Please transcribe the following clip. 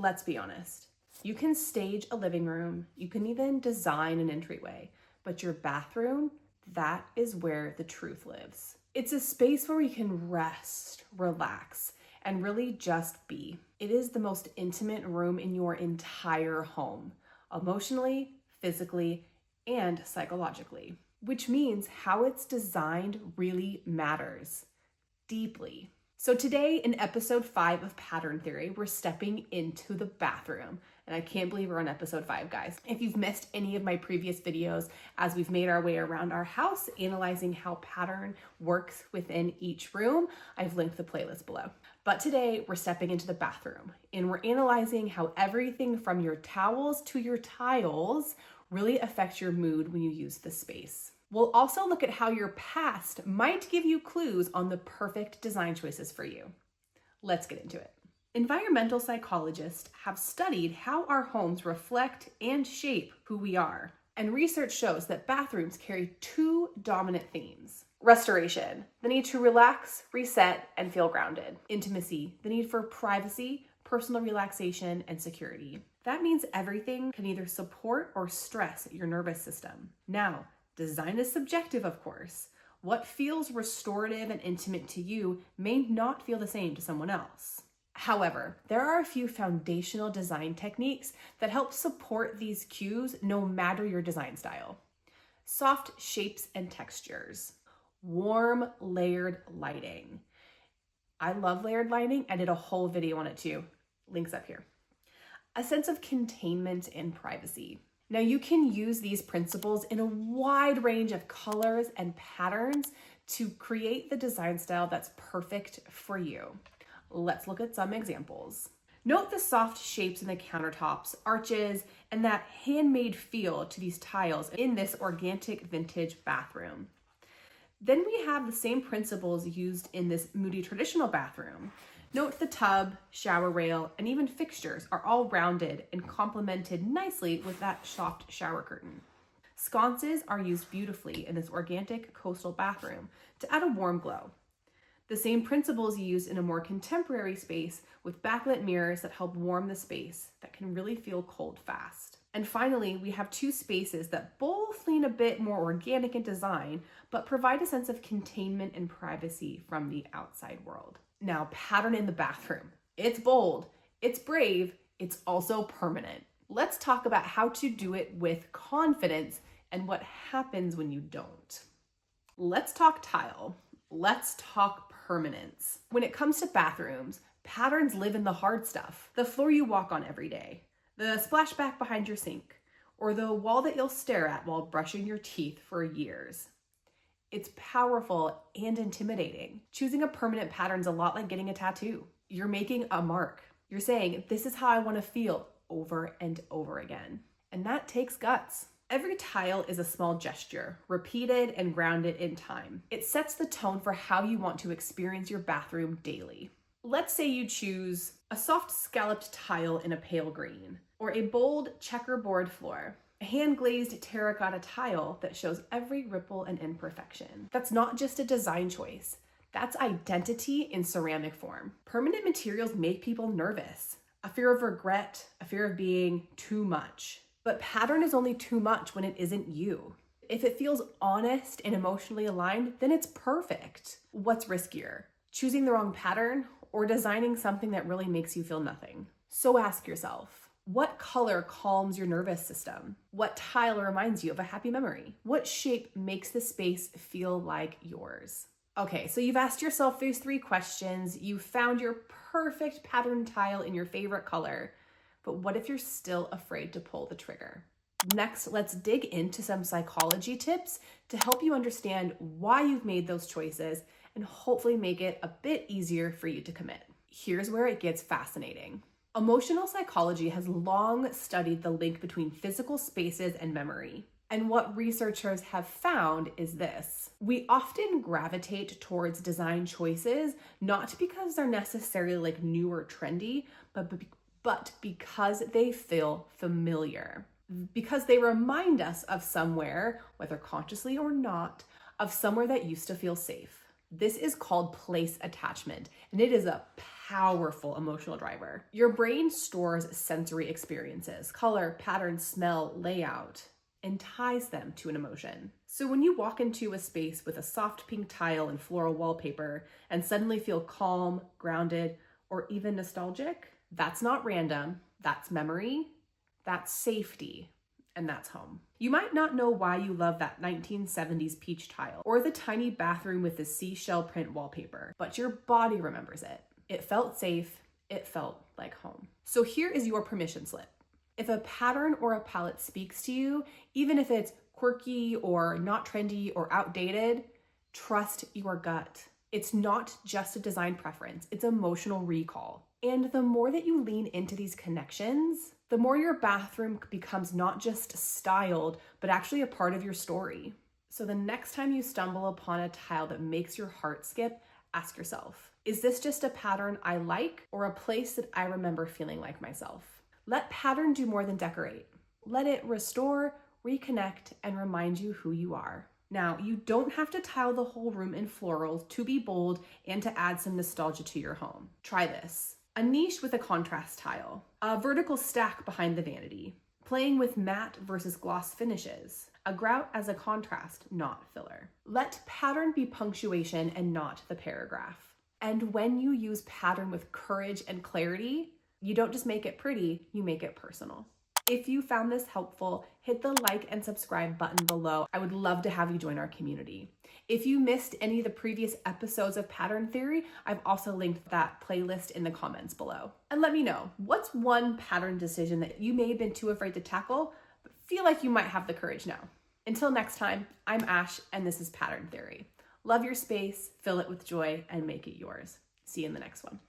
let's be honest. You can stage a living room, you can even design an entryway, but your bathroom, that is where the truth lives. It's a space where we can rest, relax, and really just be. It is the most intimate room in your entire home, emotionally, physically, and psychologically, which means how it's designed really matters deeply. So today in episode 5 of Pattern Theory, we're stepping into the bathroom. And I can't believe we're on episode 5, guys. If you've missed any of my previous videos as we've made our way around our house, analyzing how pattern works within each room, I've linked the playlist below. But today we're stepping into the bathroom and we're analyzing how everything from your towels to your tiles really affects your mood when you use the space. We'll also look at how your past might give you clues on the perfect design choices for you. Let's get into it. Environmental psychologists have studied how our homes reflect and shape who we are. And research shows that bathrooms carry 2 dominant themes. Restoration, the need to relax, reset, and feel grounded. Intimacy, the need for privacy, personal relaxation, and security. That means everything can either support or stress your nervous system. Now, design is subjective, of course. What feels restorative and intimate to you may not feel the same to someone else. However, there are a few foundational design techniques that help support these cues no matter your design style. Soft shapes and textures. Warm layered lighting. I love layered lighting. I did a whole video on it too. Links up here. A sense of containment and privacy. Now you can use these principles in a wide range of colors and patterns to create the design style that's perfect for you. Let's look at some examples. Note the soft shapes in the countertops, arches, and that handmade feel to these tiles in this organic vintage bathroom. Then we have the same principles used in this moody traditional bathroom. Note the tub, shower rail, and even fixtures are all rounded and complemented nicely with that soft shower curtain. Sconces are used beautifully in this organic coastal bathroom to add a warm glow. The same principles used in a more contemporary space with backlit mirrors that help warm the space that can really feel cold fast. And finally, we have 2 spaces that both lean a bit more organic in design, but provide a sense of containment and privacy from the outside world. Now, pattern in the bathroom. It's bold, it's brave, it's also permanent. Let's talk about how to do it with confidence and what happens when you don't. Let's talk tile. Let's talk permanence. When it comes to bathrooms, patterns live in the hard stuff. The floor you walk on every day, the splashback behind your sink, or the wall that you'll stare at while brushing your teeth for years. It's powerful and intimidating. Choosing a permanent pattern is a lot like getting a tattoo. You're making a mark. You're saying, this is how I want to feel over and over again. And that takes guts. Every tile is a small gesture, repeated and grounded in time. It sets the tone for how you want to experience your bathroom daily. Let's say you choose a soft scalloped tile in a pale green, or a bold checkerboard floor, a hand-glazed terracotta tile that shows every ripple and imperfection. That's not just a design choice. That's identity in ceramic form. Permanent materials make people nervous. A fear of regret, a fear of being too much. But pattern is only too much when it isn't you. If it feels honest and emotionally aligned, then it's perfect. What's riskier? Choosing the wrong pattern or designing something that really makes you feel nothing? So ask yourself, what color calms your nervous system? What tile reminds you of a happy memory? What shape makes the space feel like yours? Okay, so you've asked yourself these 3 questions. You found your perfect pattern tile in your favorite color. But what if you're still afraid to pull the trigger? Next, let's dig into some psychology tips to help you understand why you've made those choices and hopefully make it a bit easier for you to commit. Here's where it gets fascinating. Emotional psychology has long studied the link between physical spaces and memory. And what researchers have found is this. We often gravitate towards design choices, not because they're necessarily like new or trendy, but because they feel familiar. Because they remind us of somewhere, whether consciously or not, of somewhere that used to feel safe. This is called place attachment, and it is a powerful emotional driver. Your brain stores sensory experiences, color, pattern, smell, layout, and ties them to an emotion. So when you walk into a space with a soft pink tile and floral wallpaper and suddenly feel calm, grounded, or even nostalgic, that's not random, that's memory, that's safety, and that's home. You might not know why you love that 1970s peach tile or the tiny bathroom with the seashell print wallpaper, but your body remembers it. It felt safe, it felt like home. So here is your permission slip. If a pattern or a palette speaks to you, even if it's quirky or not trendy or outdated, trust your gut. It's not just a design preference, it's emotional recall. And the more that you lean into these connections, the more your bathroom becomes not just styled, but actually a part of your story. So the next time you stumble upon a tile that makes your heart skip, ask yourself, is this just a pattern I like or a place that I remember feeling like myself? Let pattern do more than decorate. Let it restore, reconnect, and remind you who you are. Now, you don't have to tile the whole room in florals to be bold and to add some nostalgia to your home. Try this. A niche with a contrast tile, a vertical stack behind the vanity, playing with matte versus gloss finishes, a grout as a contrast, not filler. Let pattern be punctuation and not the paragraph. And when you use pattern with courage and clarity, you don't just make it pretty, you make it personal. If you found this helpful, hit the like and subscribe button below. I would love to have you join our community. If you missed any of the previous episodes of Pattern Theory, I've also linked that playlist in the comments below. And let me know, what's one pattern decision that you may have been too afraid to tackle, but feel like you might have the courage now? Until next time, I'm Ash, and this is Pattern Theory. Love your space, fill it with joy, and make it yours. See you in the next one.